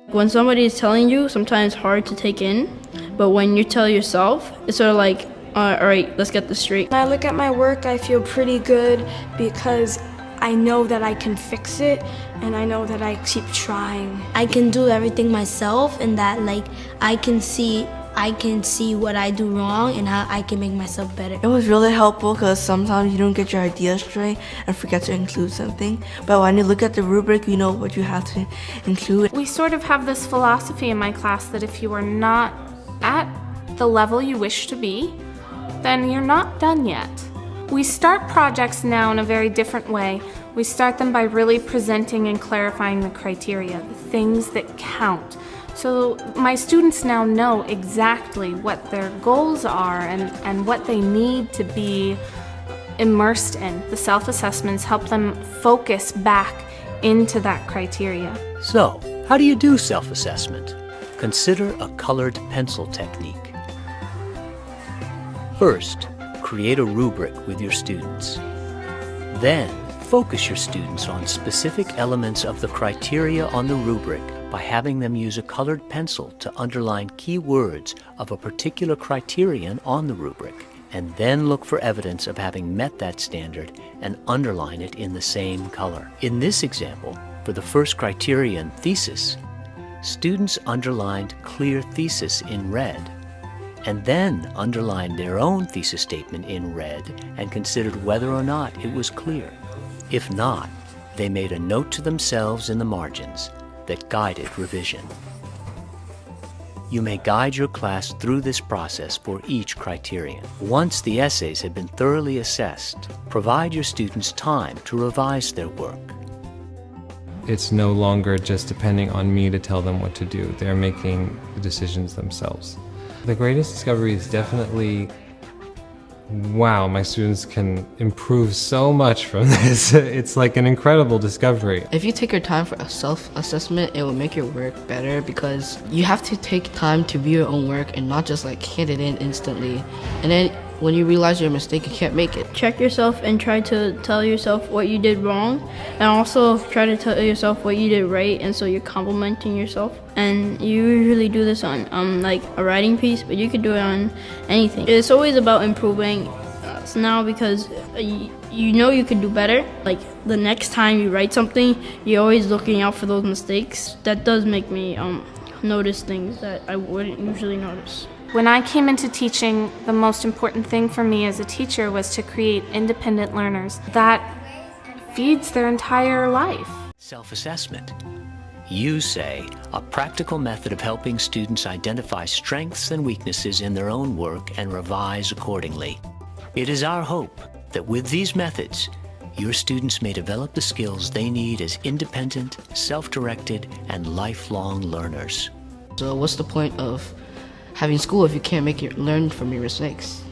When somebody is telling you, sometimes it's hard to take in, but when you tell yourself, it's sort of like, all right, let's get this straight. When I look at my work, I feel pretty good because I know that I can fix it and I know that I keep trying. I can do everything myself, and that I can see what I do wrong and how I can make myself better. It was really helpful because sometimes you don't get your ideas straight and forget to include something. But when you look at the rubric, you know what you have to include. We sort of have this philosophy in my class that if you are not at the level you wish to be, then you're not done yet. We start projects now in a very different way. We start them by really presenting and clarifying the criteria, the things that count. So my students now know exactly what their goals are and what they need to be immersed in. The self-assessments help them focus back into that criteria. So, how do you do self-assessment? Consider a colored pencil technique. First, create a rubric with your students. Then, focus your students on specific elements of the criteria on the rubric by having them use a colored pencil to underline key words of a particular criterion on the rubric, and then look for evidence of having met that standard and underline it in the same color. In this example, for the first criterion, thesis, students underlined clear thesis in red, and then underlined their own thesis statement in red and considered whether or not it was clear. If not, they made a note to themselves in the margins that guided revision. You may guide your class through this process for each criterion. Once the essays have been thoroughly assessed, provide your students time to revise their work. It's no longer just depending on me to tell them what to do. They're making the decisions themselves. The greatest discovery is definitely, wow, my students can improve so much from this. It's like an incredible discovery. If you take your time for a self-assessment, it will make your work better because you have to take time to view your own work and not just hit it in instantly. And then when you realize your mistake, you can't make it. Check yourself and try to tell yourself what you did wrong, and also try to tell yourself what you did right, and so you're complimenting yourself. And you usually do this on a writing piece, but you could do it on anything. It's always about improving now because you know you could do better. Like the next time you write something, you're always looking out for those mistakes. That does make me notice things that I wouldn't usually notice. When I came into teaching, the most important thing for me as a teacher was to create independent learners. That feeds their entire life. Self-assessment. You say, a practical method of helping students identify strengths and weaknesses in their own work and revise accordingly. It is our hope that with these methods, your students may develop the skills they need as independent, self-directed, and lifelong learners. So what's the point of having school if you can't learn from your mistakes?